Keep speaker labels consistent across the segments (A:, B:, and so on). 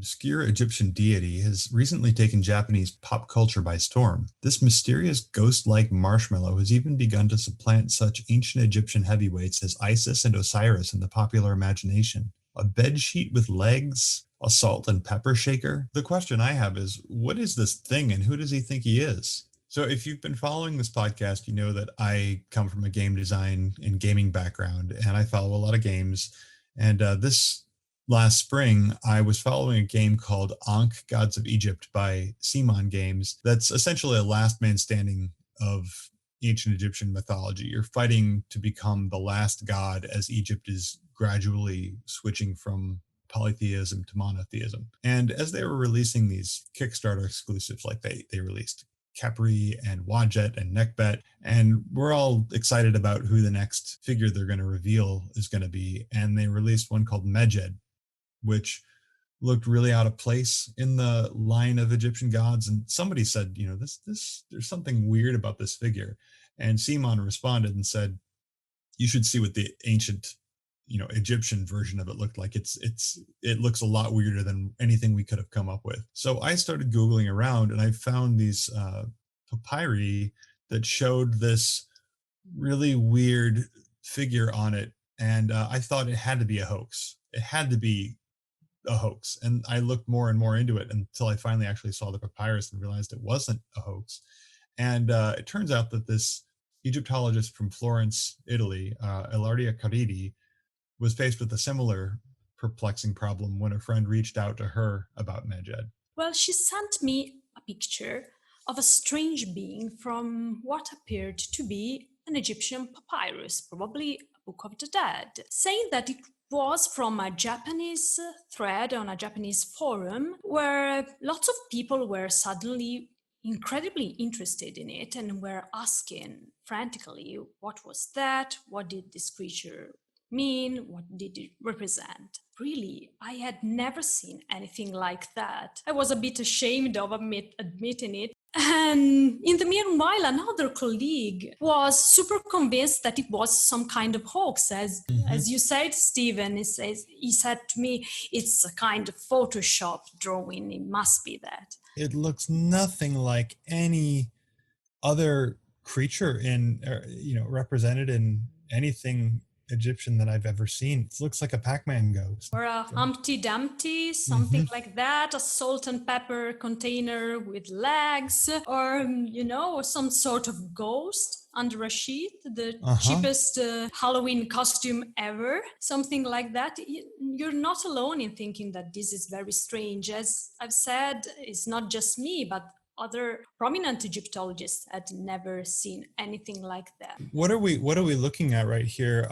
A: obscure Egyptian deity has recently taken Japanese pop culture by storm. This mysterious ghost-like marshmallow has even begun to supplant such ancient Egyptian heavyweights as Isis and Osiris in the popular imagination. A bedsheet with legs, a salt and pepper shaker. The question I have is, what is this thing and who does he think he is? So if you've been following this podcast, you know that I come from a game design and gaming background, and I follow a lot of games. And this last spring, I was following a game called Ankh, Gods of Egypt by Simon Games. That's essentially a last man standing of ancient Egyptian mythology. You're fighting to become the last god as Egypt is gradually switching from polytheism to monotheism. And as they were releasing these Kickstarter exclusives, like they released Khepri and Wadjet and Nekbet, and we're all excited about who the next figure they're going to reveal is going to be. And they released one called Medjed, which looked really out of place in the line of Egyptian gods. And somebody said, there's something weird about this figure. And Simon responded and said, you should see what the ancient, Egyptian version of it looked like. It looks a lot weirder than anything we could have come up with. So I started Googling around and I found these papyri that showed this really weird figure on it. And I thought it had to be a hoax. It had to be a hoax. And I looked more and more into it until I finally actually saw the papyrus and realized it wasn't a hoax. And it turns out that this Egyptologist from Florence, Italy, Ilaria Cariddi, was faced with a similar perplexing problem when a friend reached out to her about Medjed.
B: Well, she sent me a picture of a strange being from what appeared to be an Egyptian papyrus, probably a Book of the Dead, saying that it was from a Japanese thread on a Japanese forum where lots of people were suddenly incredibly interested in it and were asking frantically, what was that? What did this creature mean? What did it represent? Really, I had never seen anything like that. I was a bit ashamed of admitting it. And in the meanwhile, another colleague was super convinced that it was some kind of hoax. As you said, Stephen, he said to me, it's a kind of Photoshop drawing. It must be that.
A: It looks nothing like any other creature represented in anything Egyptian that I've ever seen. It looks like a Pac-Man ghost.
B: Or a Humpty Dumpty, something like that, a salt and pepper container with legs, or, some sort of ghost under a sheet, the cheapest Halloween costume ever, something like that. You're not alone in thinking that this is very strange. As I've said, it's not just me, but other prominent Egyptologists had never seen anything like that.
A: What are we looking at right here?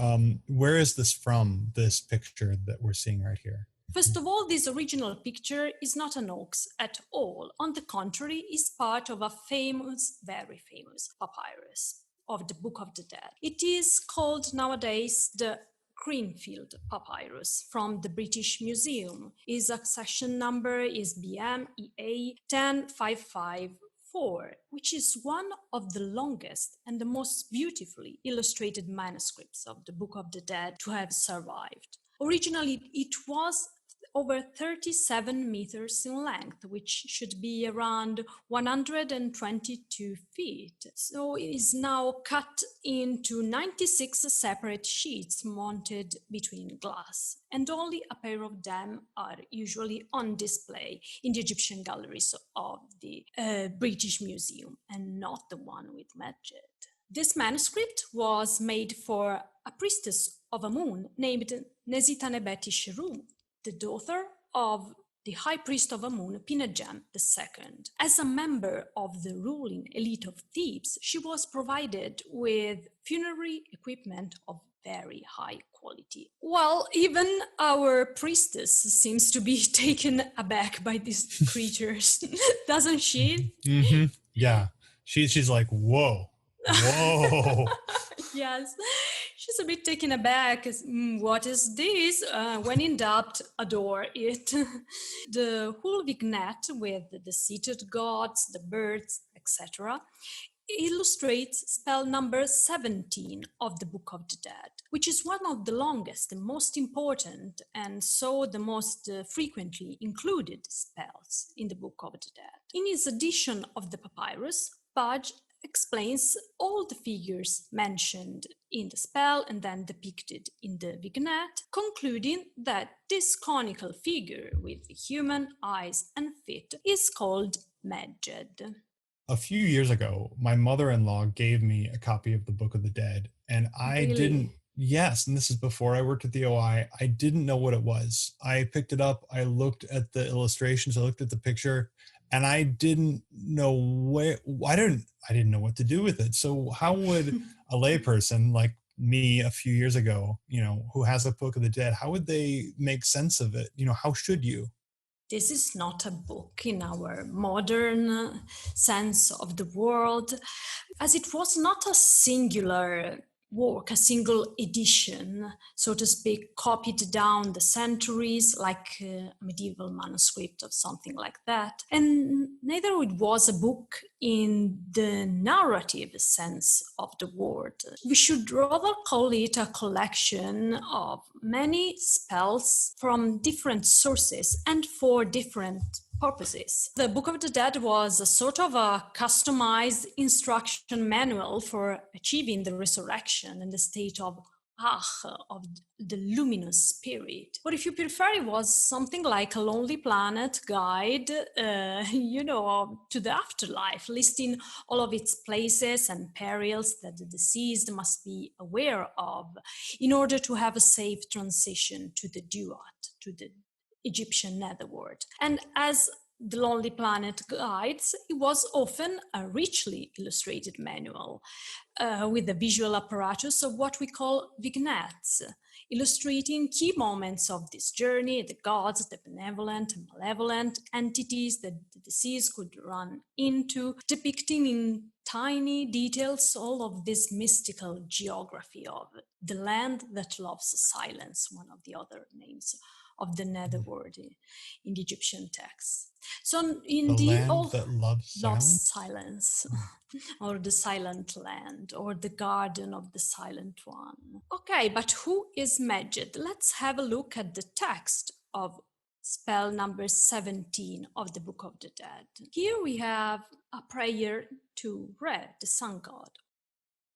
A: Where is this from, this picture that we're seeing right here?
B: First of all, this original picture is not an hoax at all. On the contrary, it's part of a famous, very famous papyrus of the Book of the Dead. It is called nowadays the Greenfield Papyrus from the British Museum. Its accession number is BMEA 10554, which is one of the longest and the most beautifully illustrated manuscripts of the Book of the Dead to have survived. Originally, it was over 37 meters in length, which should be around 122 feet. So it is now cut into 96 separate sheets mounted between glass, and only a pair of them are usually on display in the Egyptian galleries of the British Museum, and not the one with Medjed. This manuscript was made for a priestess of Amun named Nesitanebeti Sheru, the daughter of the high priest of Amun, Pinagem II. As a member of the ruling elite of Thebes, she was provided with funerary equipment of very high quality. Well, even our priestess seems to be taken aback by these creatures, doesn't she?
A: Mm-hmm. Yeah, she's like, whoa.
B: Yes, she's a bit taken aback. What is this? When in doubt, adore it. The whole vignette with the seated gods, the birds, etc., illustrates spell number 17 of the Book of the Dead, which is one of the longest and most important, and so the most frequently included spells in the Book of the Dead. In his edition of the papyrus, Budge explains all the figures mentioned in the spell and then depicted in the vignette, concluding that this conical figure with human eyes and feet is called Medjed.
A: A few years ago, my mother-in-law gave me a copy of the Book of the Dead, and I didn't, yes, and this is before I worked at the OI, I didn't know what it was. I picked it up, I looked at the illustrations, I looked at the picture, and I didn't know I didn't know what to do with it. So how would a layperson like me a few years ago, who has a Book of the Dead, how would they make sense of it? How should you?
B: This is not a book in our modern sense of the word, as it was not a singular work, a single edition, so to speak, copied down the centuries like a medieval manuscript or something like that. And neither it was a book in the narrative sense of the word. We should rather call it a collection of many spells from different sources and for different purposes. The Book of the Dead was a sort of a customized instruction manual for achieving the resurrection and the state of the luminous spirit. Or if you prefer, it was something like a Lonely Planet guide, to the afterlife, listing all of its places and perils that the deceased must be aware of in order to have a safe transition to the duat, to the Egyptian netherworld. And as the Lonely Planet guides, it was often a richly illustrated manual with a visual apparatus of what we call vignettes, illustrating key moments of this journey, the gods, the benevolent and malevolent entities that the deceased could run into, depicting in tiny details all of this mystical geography of the land that loves silence, one of the other names of the netherworld in the Egyptian texts. So indeed,
A: all that loves
B: silence, or the silent land, or the garden of the silent one. Okay, but who is Medjed? Let's have a look at the text of spell number 17 of the Book of the Dead. Here we have a prayer to Re, the sun god.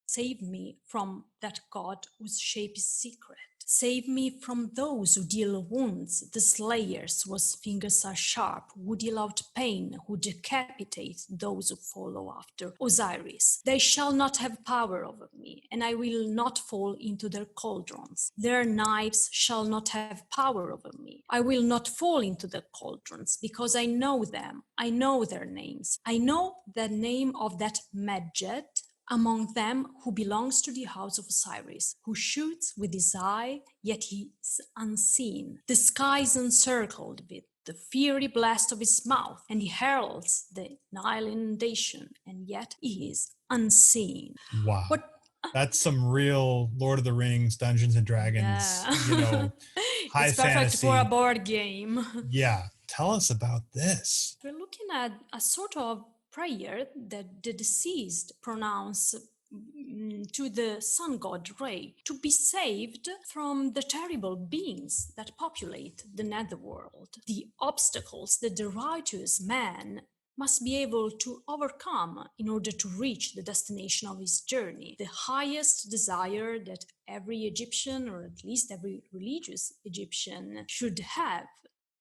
B: Save me from that god whose shape is secret. Save me from those who deal wounds, the slayers whose fingers are sharp, who deal out pain, who decapitate those who follow after Osiris. They shall not have power over me, and I will not fall into their cauldrons. Their knives shall not have power over me. I will not fall into the cauldrons, because I know them. I know their names. I know the name of that Medjed, among them who belongs to the house of Osiris, who shoots with his eye, yet he is unseen. The sky is encircled with the fiery blast of his mouth, and he heralds the Nile inundation, and yet he is unseen.
A: Wow. That's some real Lord of the Rings, Dungeons and Dragons, high
B: it's perfect
A: fantasy.
B: For a board game.
A: Yeah. Tell us about this.
B: We're looking at a sort of prayer that the deceased pronounce to the sun god Re to be saved from the terrible beings that populate the netherworld, the obstacles that the righteous man must be able to overcome in order to reach the destination of his journey, the highest desire that every Egyptian, or at least every religious Egyptian, should have,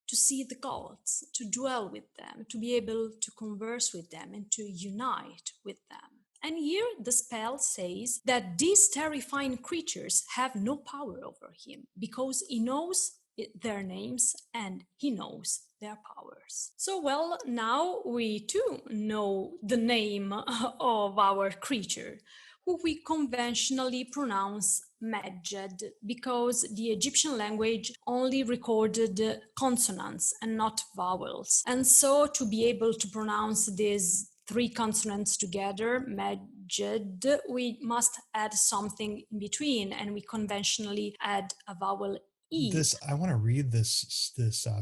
B: to see the gods, to dwell with them, to be able to converse with them and to unite with them. And here the spell says that these terrifying creatures have no power over him because he knows their names and he knows their powers. So well, now we too know the name of our creature, who we conventionally pronounce Medjed, because the Egyptian language only recorded consonants and not vowels. And so to be able to pronounce these three consonants together, Medjed, we must add something in between, and we conventionally add a vowel Eve.
A: I want to read this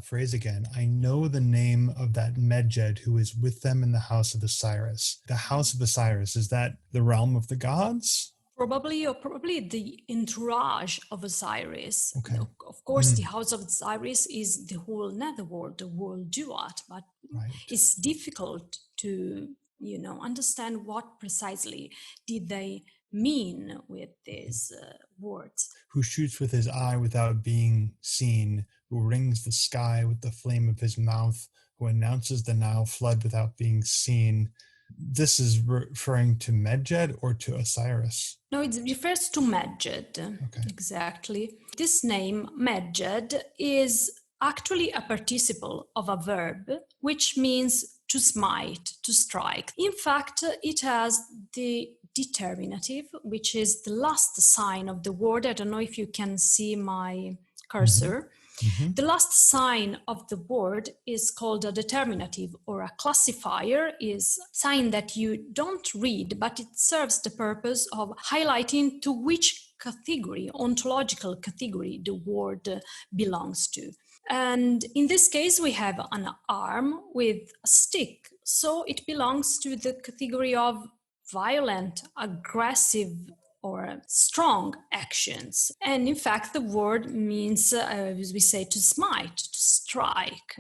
A: phrase again. I know the name of that Medjed who is with them in the house of Osiris. The house of Osiris, is that the realm of the gods?
B: Probably the entourage of Osiris.
A: Okay.
B: Of course, the house of Osiris is the whole netherworld, the world duat, but
A: Right.
B: it's difficult to, understand what precisely did they mean with these words.
A: Who shoots with his eye without being seen, who rings the sky with the flame of his mouth, who announces the Nile flood without being seen. This is referring to Medjed or to Osiris?
B: No, it refers to Medjed.
A: Okay.
B: Exactly. This name, Medjed, is actually a participle of a verb, which means to smite, to strike. In fact, it has the determinative, which is the last sign of the word. I don't know if you can see my cursor.
A: Mm-hmm.
B: The last sign of the word is called a determinative, or a classifier is a sign that you don't read, but it serves the purpose of highlighting to which category, ontological category, the word belongs to. And in this case, we have an arm with a stick. So it belongs to the category of violent, aggressive, or strong actions. And in fact, the word means, as we say, to smite, to strike.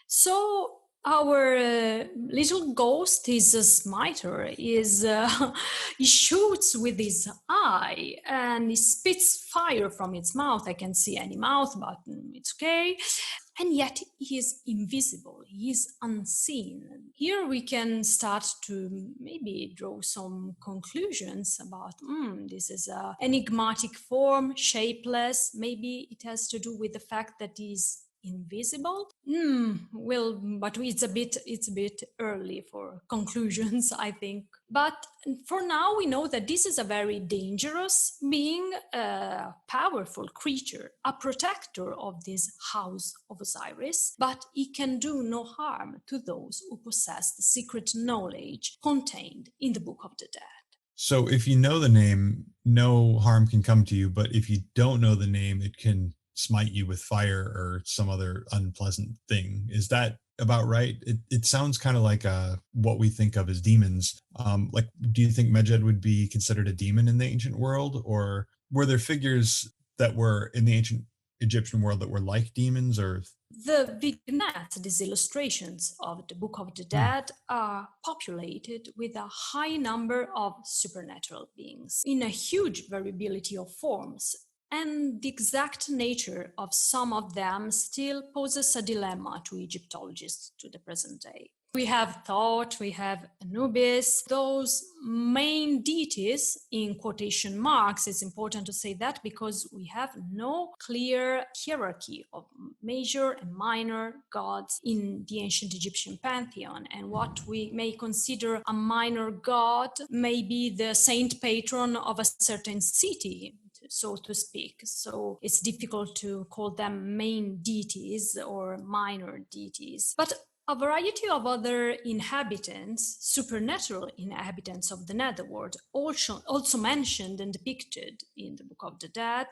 B: So our little ghost is a smiter. He shoots with his eye and he spits fire from its mouth. I can't see any mouth, but it's okay. And yet he is invisible, he is unseen. Here we can start to maybe draw some conclusions about this is an enigmatic form, shapeless. Maybe it has to do with the fact that he is invisible. Well, but it's a bit early for conclusions, I think. But for now, we know that this is a very dangerous being, a powerful creature, a protector of this house of Osiris, but he can do no harm to those who possess the secret knowledge contained in the Book of the Dead.
A: So if you know the name, no harm can come to you, but if you don't know the name, it can smite you with fire or some other unpleasant thing. Is that about right? It sounds kind of like what we think of as demons. Like, do you think Medjed would be considered a demon in the ancient world, or were there figures that were in the ancient Egyptian world that were like demons? Or
B: the vignettes, these illustrations of the Book of the Dead, are populated with a high number of supernatural beings in a huge variability of forms. And the exact nature of some of them still poses a dilemma to Egyptologists to the present day. We have Thoth, we have Anubis, those main deities in quotation marks. It's important to say that because we have no clear hierarchy of major and minor gods in the ancient Egyptian pantheon. And what we may consider a minor god may be the saint patron of a certain city, so to speak. So it's difficult to call them main deities or minor deities. But a variety of other inhabitants, supernatural inhabitants of the netherworld, also mentioned and depicted in the Book of the Dead,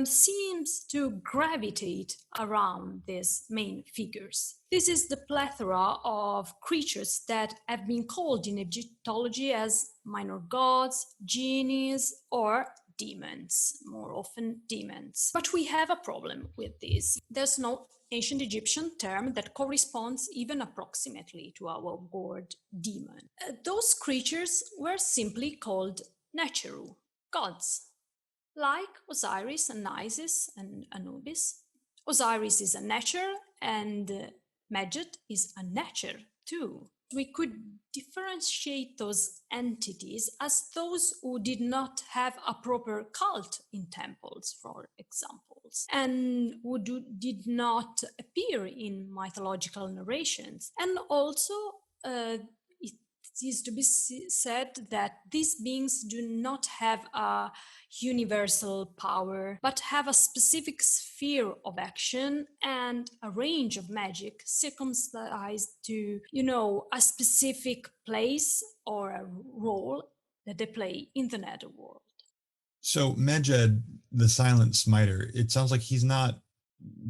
B: seems to gravitate around these main figures. This is the plethora of creatures that have been called in Egyptology as minor gods, genies, or demons, more often demons. But we have a problem with this. There's no ancient Egyptian term that corresponds even approximately to our word demon. Those creatures were simply called Necheru, gods, like Osiris and Isis and Anubis. Osiris is a Necher and Medjed is a Necher too. We could differentiate those entities as those who did not have a proper cult in temples, for example, and who did not appear in mythological narrations. And also, it is to be said that these beings do not have a universal power, but have a specific sphere of action and a range of magic circumscribed to, a specific place or a role that they play in the netherworld.
A: So Medjed, the silent smiter, it sounds like he's not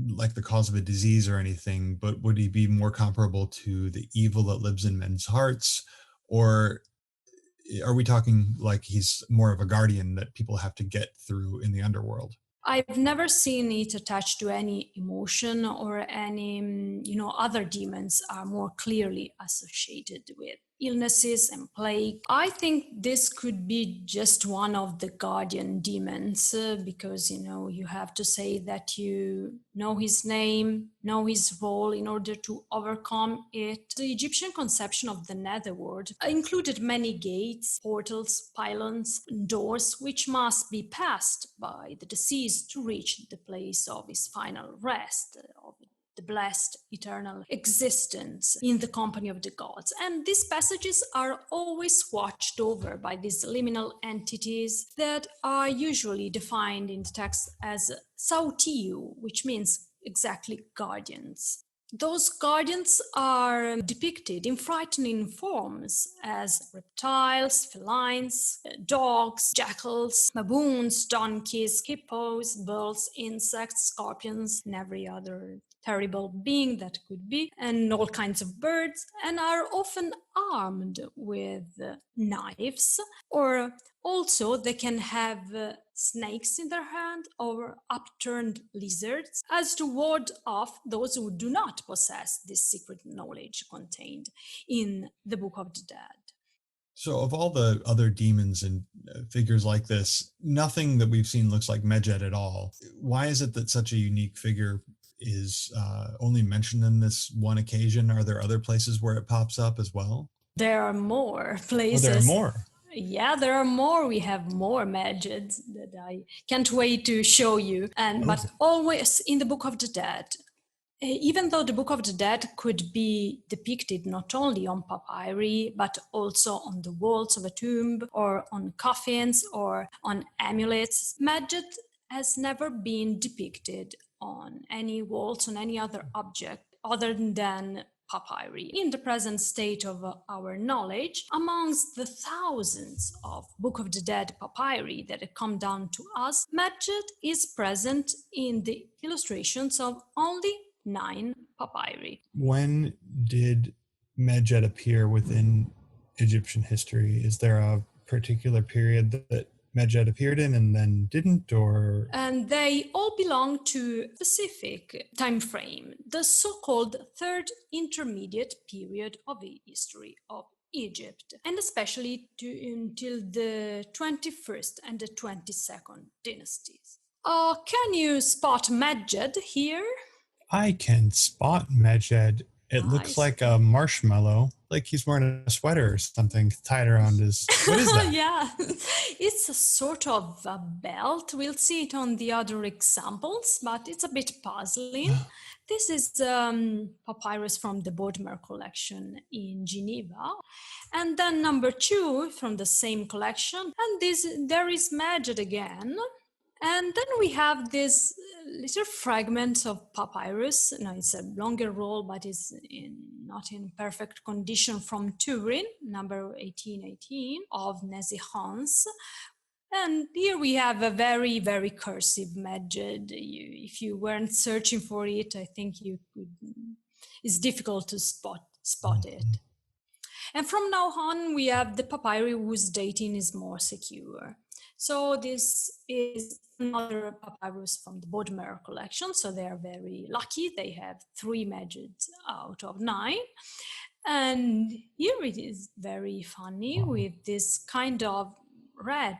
A: like the cause of a disease or anything, but would he be more comparable to the evil that lives in men's hearts? Or are we talking like he's more of a guardian that people have to get through in the underworld?
B: I've never seen it attached to any emotion or any, other demons are more clearly associated with illnesses and plague. I think this could be just one of the guardian demons because, you have to say that you know his name, know his role in order to overcome it. The Egyptian conception of the netherworld included many gates, portals, pylons, doors, which must be passed by the deceased to reach the place of his final rest, of the blessed eternal existence in the company of the gods. And these passages are always watched over by these liminal entities that are usually defined in the text as sautiu, which means exactly guardians. Those guardians are depicted in frightening forms as reptiles, felines, dogs, jackals, baboons, donkeys, hippos, bulls, insects, scorpions, and every other terrible being that could be, and all kinds of birds, and are often armed with knives, or also they can have snakes in their hand or upturned lizards as to ward off those who do not possess this secret knowledge contained in the Book of the Dead.
A: So, of all the other demons and figures like this, nothing that we've seen looks like Medjed at all. Why is it that such a unique figure is only mentioned in this one occasion? Are there other places where it pops up as well?
B: There are more
A: Oh, there are
B: places.
A: more.
B: Yeah, there are more. We have more Medjeds that I can't wait to show you. And but always in the Book of the Dead, even though the Book of the Dead could be depicted not only on papyri, but also on the walls of a tomb, or on coffins, or on amulets, Medjed has never been depicted on any walls, on any other object other than papyri. In the present state of our knowledge, amongst the thousands of Book of the Dead papyri that have come down to us, Medjed is present in the illustrations of only 9 papyri.
A: When did Medjed appear within Egyptian history? Is there a particular period that Medjed appeared in and then didn't, or?
B: And they all belong to a specific time frame, the so-called third intermediate period of the history of Egypt, and especially until the 21st and the 22nd dynasties. Can you spot Medjed here?
A: I can spot Medjed. It looks like a marshmallow, like he's wearing a sweater or something tied around his. What is that?
B: Yeah, it's a sort of a belt. We'll see it on the other examples, but it's a bit puzzling. This is papyrus from the Bodmer collection in Geneva. And then number 2 from the same collection. And there is Medjed again. And then we have this little fragment of papyrus. Now it's a longer roll, but it's not in perfect condition, from Turin, number 1818 of Nesihans. And here we have a very, very cursive Medjed. If you weren't searching for it, I think you could. It's difficult to spot it. And from now on, we have the papyri whose dating is more secure. So this is another papyrus from the Bodmer collection. So they are very lucky. They have 3 Medjeds out of 9. And here it is very funny with this kind of red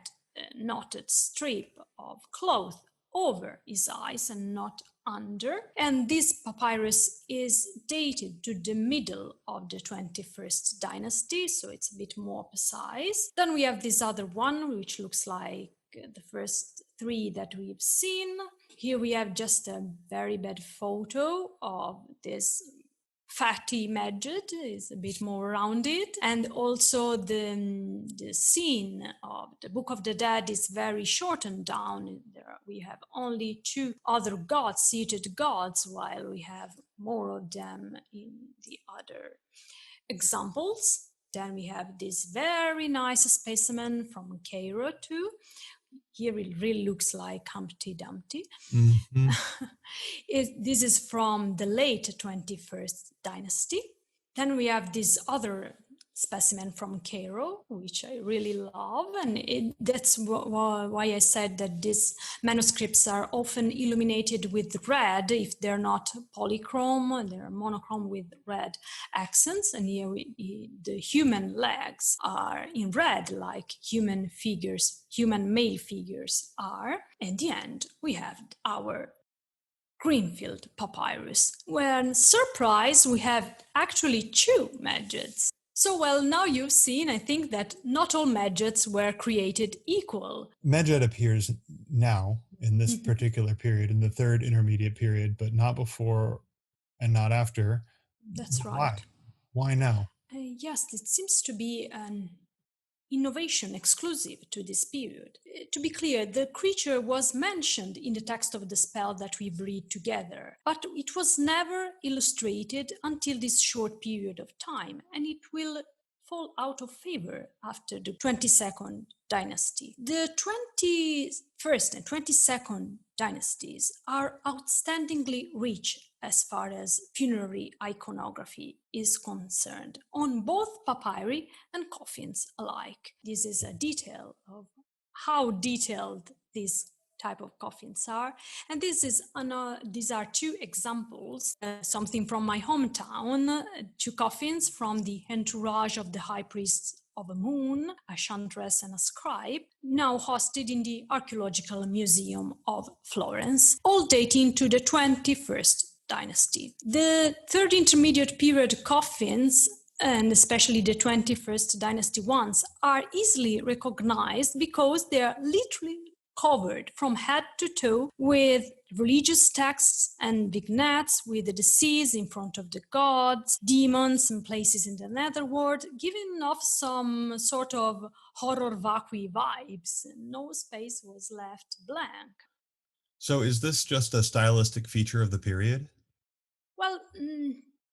B: knotted strip of cloth over his eyes and not under. And this papyrus is dated to the middle of the 21st dynasty, so it's a bit more precise. Then we have this other one, which looks like the first 3 that we've seen. Here we have just a very bad photo of this fatty Medjed, is a bit more rounded, and also the scene of the Book of the Dead is very shortened down. We have only 2 other gods, seated gods, while we have more of them in the other examples. Then we have this very nice specimen from Cairo too, here it really looks like Humpty Dumpty.
A: Mm-hmm.
B: This is from the late 21st dynasty. Then we have this other specimen from Cairo, which I really love. And that's why I said that these manuscripts are often illuminated with red if they're not polychrome, they're monochrome with red accents. And here the human legs are in red, like human male figures are. At the end, we have our Greenfield papyrus, where, surprise, we have actually two Medjeds. So, well, now you've seen, I think, that not all Medjeds were created equal.
A: Medjed appears now in this particular period, in the third intermediate period, but not before and not after.
B: That's right.
A: Why? Why now?
B: Yes, it seems to be an innovation exclusive to this period. To be clear, the creature was mentioned in the text of the spell that we've read together, but it was never illustrated until this short period of time, and it will fall out of favor after the 22nd dynasty. The 21st and 22nd dynasties are outstandingly rich as far as funerary iconography is concerned, on both papyri and coffins alike. This is a detail of how detailed these type of coffins are, and these are two examples, something from my hometown, two coffins from the entourage of the high priests of Amun, a chantress and a scribe, now hosted in the Archaeological Museum of Florence, all dating to the 21st dynasty. The third intermediate period coffins, and especially the 21st dynasty ones, are easily recognized because they are literally covered from head to toe with religious texts and vignettes with the deceased in front of the gods, demons, and places in the netherworld, giving off some sort of horror vacui vibes. No space was left blank.
A: So is this just a stylistic feature of the period?
B: Well,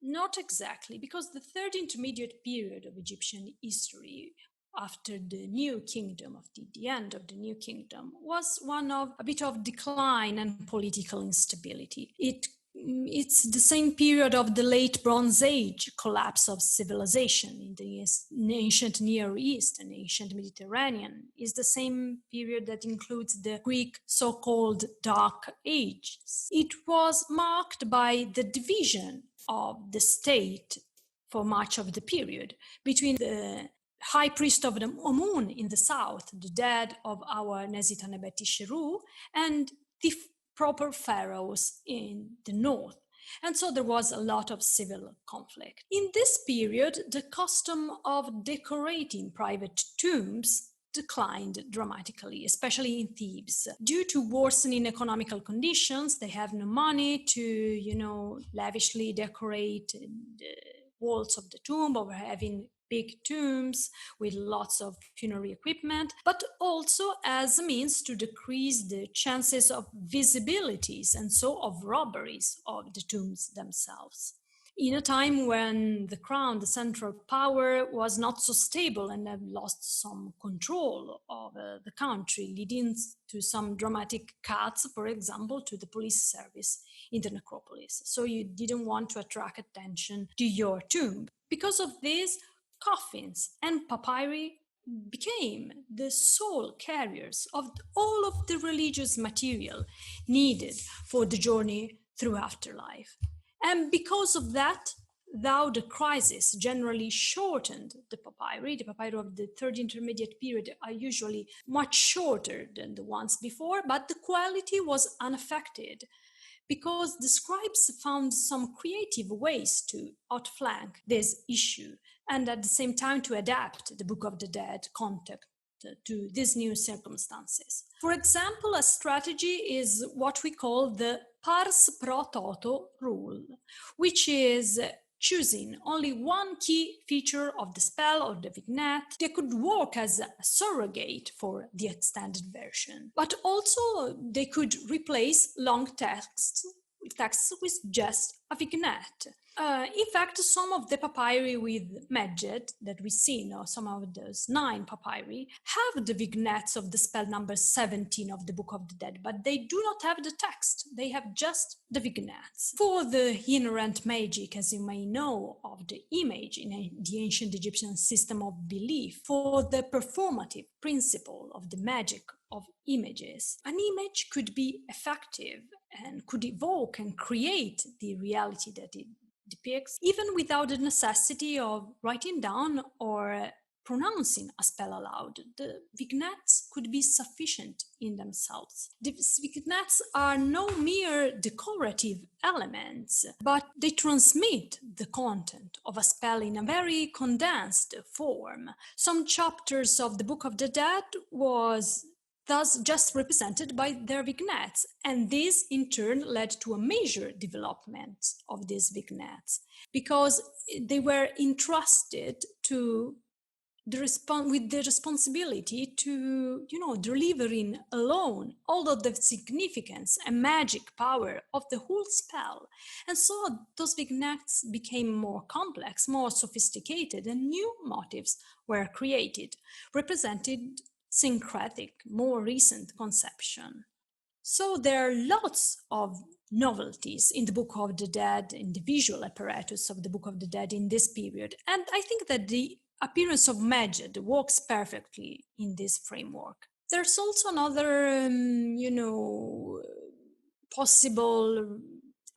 B: not exactly, because the third intermediate period of Egyptian history, after the New Kingdom, after the end of the New Kingdom, was one of a bit of decline and political instability. It's the same period of the late Bronze Age collapse of civilization in the ancient Near East and ancient Mediterranean. It's the same period that includes the Greek so-called Dark Ages. It was marked by the division of the state for much of the period between the high priest of the Amun in the south, the dead of our Nesitanebeti Sheru, and the proper pharaohs in the north. And so there was a lot of civil conflict. In this period, the custom of decorating private tombs declined dramatically, especially in Thebes. Due to worsening economical conditions, they have no money to, lavishly decorate the walls of the tomb, or having big tombs with lots of funerary equipment, but also as a means to decrease the chances of visibilities and so of robberies of the tombs themselves. In a time when the crown, the central power, was not so stable and had lost some control of the country, leading to some dramatic cuts, for example, to the police service in the necropolis. So you didn't want to attract attention to your tomb. Because of this, coffins and papyri became the sole carriers of all of the religious material needed for the journey through afterlife. And because of that, though the crisis generally shortened the papyri of the third intermediate period are usually much shorter than the ones before, but the quality was unaffected, because the scribes found some creative ways to outflank this issue and at the same time to adapt the Book of the Dead content to these new circumstances. For example, a strategy is what we call the pars pro toto rule, which is choosing only one key feature of the spell or the vignette. They could work as a surrogate for the extended version, but also they could replace long texts with just a vignette. In fact, some of the papyri with Medjed that we see now, some of those 9 papyri, have the vignettes of the spell number 17 of the Book of the Dead, but they do not have the text. They have just the vignettes. For the inherent magic, as you may know, of the image in the ancient Egyptian system of belief, for the performative principle of the magic of images, an image could be effective and could evoke and create the reality that it depicts, even without the necessity of writing down or pronouncing a spell aloud. The vignettes could be sufficient in themselves. The vignettes are no mere decorative elements, but they transmit the content of a spell in a very condensed form. Some chapters of the Book of the Dead was thus just represented by their vignettes, and this in turn led to a major development of these vignettes because they were entrusted to with the responsibility to, delivering alone all of the significance and magic power of the whole spell. And so those vignettes became more complex, more sophisticated, and new motifs were created, represented syncretic, more recent conception. So there are lots of novelties in the Book of the Dead, in the visual apparatus of the Book of the Dead in this period. And I think that the appearance of Medjed works perfectly in this framework. There's also another, possible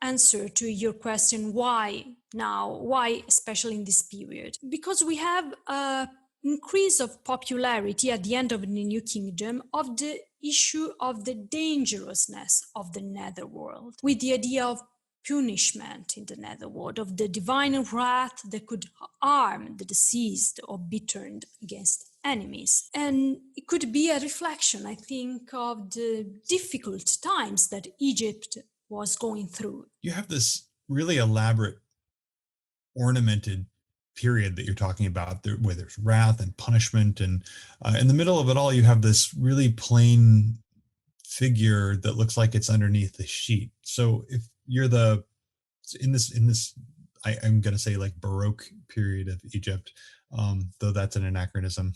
B: answer to your question, why now? Why especially in this period? Because we have a increase of popularity at the end of the New Kingdom of the issue of the dangerousness of the netherworld, with the idea of punishment in the netherworld, of the divine wrath that could harm the deceased or be turned against enemies. And it could be a reflection, I think, of the difficult times that Egypt was going through.
A: You have this really elaborate, ornamented period that you're talking about, where there's wrath and punishment, and in the middle of it all you have this really plain figure that looks like it's underneath the sheet. So if you're in this I'm going to say like Baroque period of Egypt, though that's an anachronism,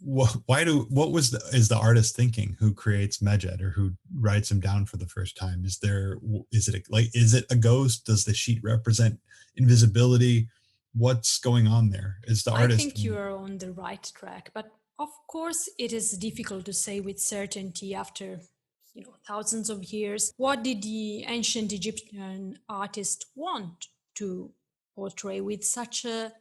A: is the artist thinking who creates Medjed or who writes him down for the first time? Is it a ghost? Does the sheet represent invisibility? What's going on there? Is the artist?
B: I think you are on the right track, but of course it is difficult to say with certainty after thousands of years. What did the ancient Egyptian artist want to portray with such a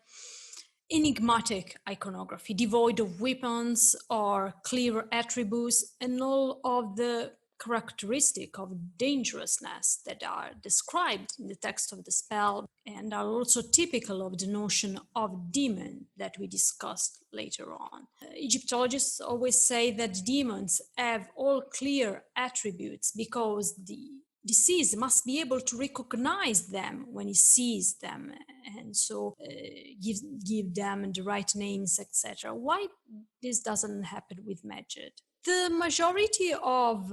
B: enigmatic iconography, devoid of weapons or clear attributes, and all of the characteristic of dangerousness that are described in the text of the spell and are also typical of the notion of demon that we discussed later on. Egyptologists always say that demons have all clear attributes because the deceased must be able to recognize them when he sees them, and so give them the right names, etc. Why this doesn't happen with Medjed? The majority of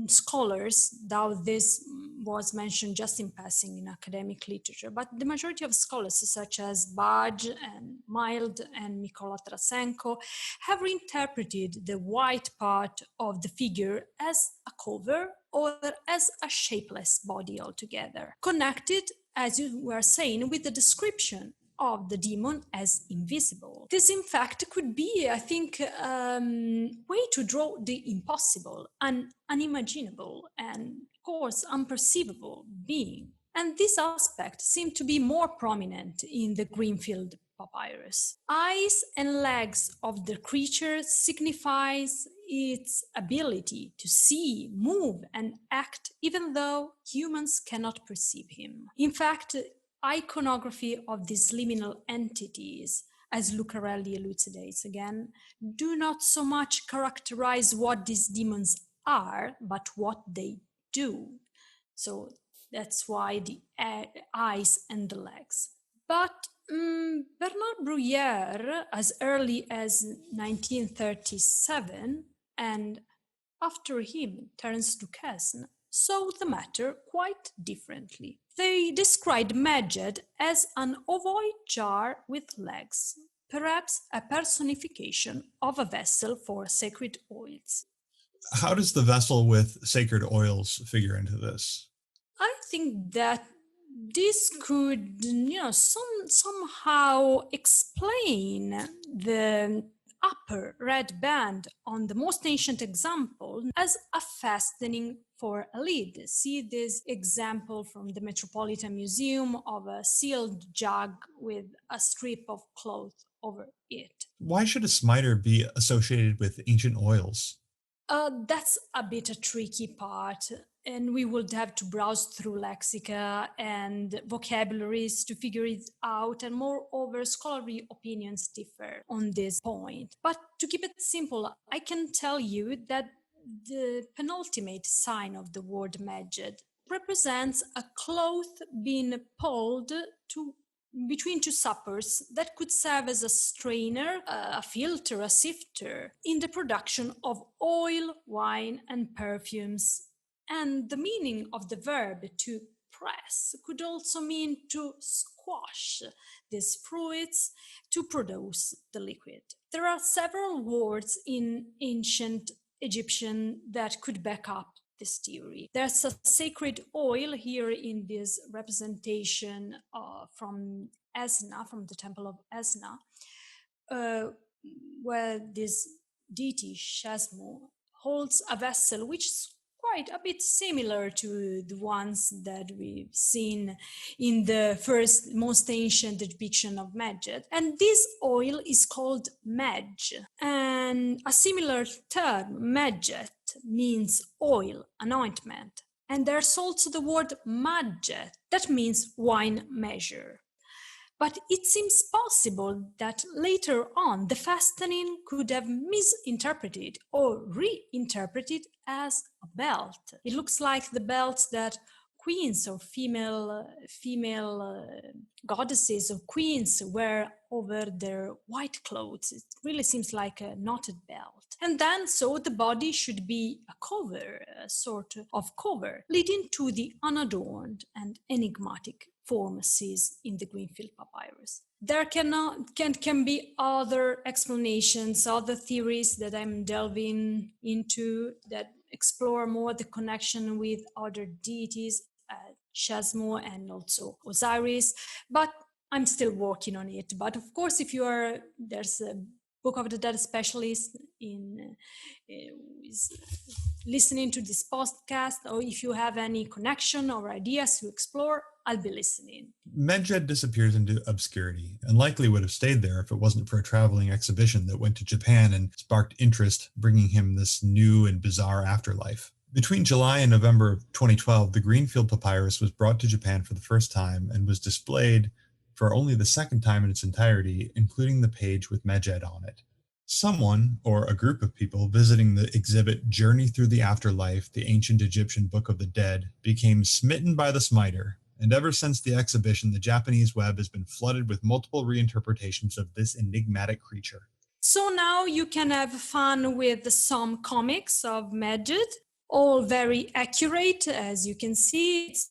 B: scholars, though this was mentioned just in passing in academic literature, but the majority of scholars such as Baj and Mild and Mikola Tarasenko have reinterpreted the white part of the figure as a cover or as a shapeless body altogether, connected, as you were saying, with the description of the demon as invisible. This, in fact, could be, I think, way to draw the impossible and unimaginable and, of course, unperceivable being. And this aspect seemed to be more prominent in the Greenfield papyrus. Eyes and legs of the creature signifies its ability to see, move, and act, even though humans cannot perceive him. In fact, iconography of these liminal entities, as Lucarelli elucidates again, do not so much characterize what these demons are, but what they do. So that's why the eyes and the legs. But Bernard Bruyère, as early as 1937, and after him, Terence Duquesne, saw the matter quite differently. They described Medjed as an ovoid jar with legs, perhaps a personification of a vessel for sacred oils.
A: How does the vessel with sacred oils figure into this?
B: I think that this could, somehow explain the upper red band on the most ancient example as a fastening for a lid. See this example from the Metropolitan Museum of a sealed jug with a strip of cloth over it.
A: Why should a smiter be associated with ancient oils?
B: That's a bit a tricky part, and we would have to browse through lexica and vocabularies to figure it out, and moreover, scholarly opinions differ on this point. But to keep it simple, I can tell you that the penultimate sign of the word Medjed represents a cloth being pulled to between two suppers that could serve as a strainer, a filter, a sifter in the production of oil, wine, and perfumes. And the meaning of the verb to press could also mean to squash these fruits to produce the liquid. There are several words in ancient Egyptian that could back up this theory. There's a sacred oil here in this representation from Esna, from the temple of Esna, where this deity, Shasmo, holds a vessel which is quite a bit similar to the ones that we've seen in the first most ancient depiction of Medjed. And this oil is called Medj. And a similar term, Medjet, means oil, anointment. And there's also the word Madjet, that means wine measure. But it seems possible that later on the fastening could have misinterpreted or reinterpreted as a belt. It looks like the belts that queens or female goddesses or queens wear over their white clothes. It really seems like a knotted belt. And then so the body should be a cover, a sort of cover, leading to the unadorned and enigmatic form sees in the Greenfield papyrus. There can be other explanations, other theories that I'm delving into that explore more the connection with other deities, Shasmo and also Osiris, but I'm still working on it. But of course, there's a Book of the Dead specialist is listening to this podcast, or if you have any connection or ideas to explore, I'll be listening.
A: Medjed disappears into obscurity and likely would have stayed there if it wasn't for a traveling exhibition that went to Japan and sparked interest, bringing him this new and bizarre afterlife. Between July and November of 2012, the Greenfield Papyrus was brought to Japan for the first time and was displayed for only the second time in its entirety, including the page with Medjed on it. Someone, or a group of people, visiting the exhibit Journey Through the Afterlife, the Ancient Egyptian Book of the Dead, became smitten by the smiter, and ever since the exhibition, the Japanese web has been flooded with multiple reinterpretations of this enigmatic creature.
B: So now you can have fun with some comics of Medjed, all very accurate. As you can see, it's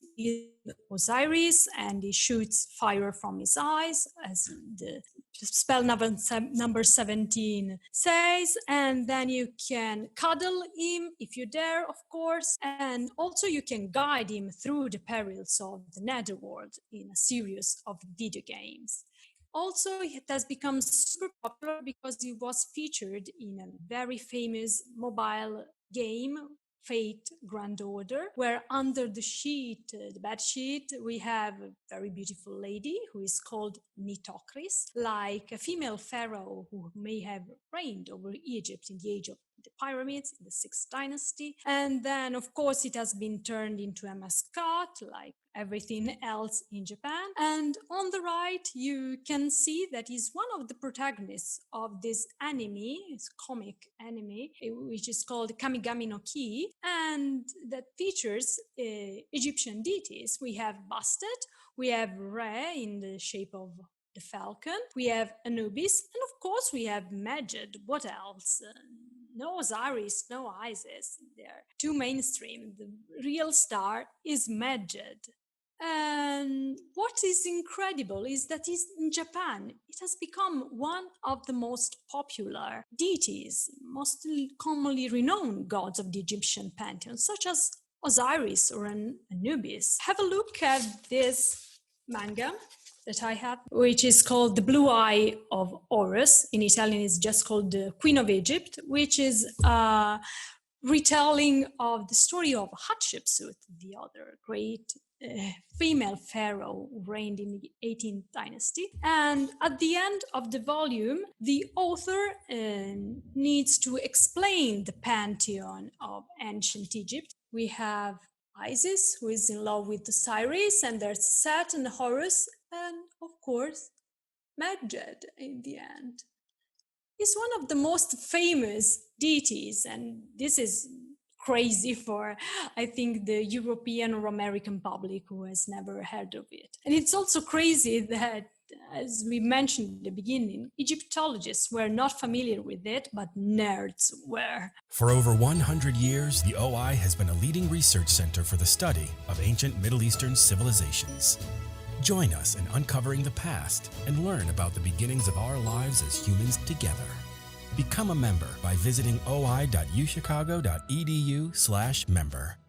B: Osiris, and he shoots fire from his eyes, as the spell number 17 says, and then you can cuddle him if you dare, of course, and also you can guide him through the perils of the netherworld in a series of video games. Also, it has become super popular because it was featured in a very famous mobile game, Fate Grand Order, where under the sheet, the bed sheet, we have a very beautiful lady who is called Nitocris, like a female pharaoh who may have reigned over Egypt in the age of the pyramids in the 6th dynasty. And then, of course, it has been turned into a mascot, like everything else in Japan. And on the right, you can see that he's one of the protagonists of this anime, it's comic anime, which is called Kamigami no Ki, and that features Egyptian deities. We have Bastet, we have Re in the shape of the falcon, we have Anubis, and of course we have Medjed. What else? no Osiris, no Isis. They're too mainstream. The real star is Medjed. And what is incredible is that in Japan, it has become one of the most popular deities, most commonly renowned gods of the Egyptian pantheon, such as Osiris or Anubis. Have a look at this manga that I have, which is called The Blue Eye of Horus. In Italian, it's just called The Queen of Egypt, which is a retelling of the story of Hatshepsut, the other great female pharaoh who reigned in the 18th dynasty. And at the end of the volume, the author needs to explain the pantheon of ancient Egypt. We have Isis, who is in love with Osiris, and there's Set and Horus, and of course, Medjed in the end. He's one of the most famous deities, and this is crazy for, I think, the European or American public who has never heard of it. And it's also crazy that, as we mentioned at the beginning, Egyptologists were not familiar with it, but nerds were.
C: For over 100 years, the OI has been a leading research center for the study of ancient Middle Eastern civilizations. Join us in uncovering the past and learn about the beginnings of our lives as humans together. Become a member by visiting oi.uchicago.edu/member.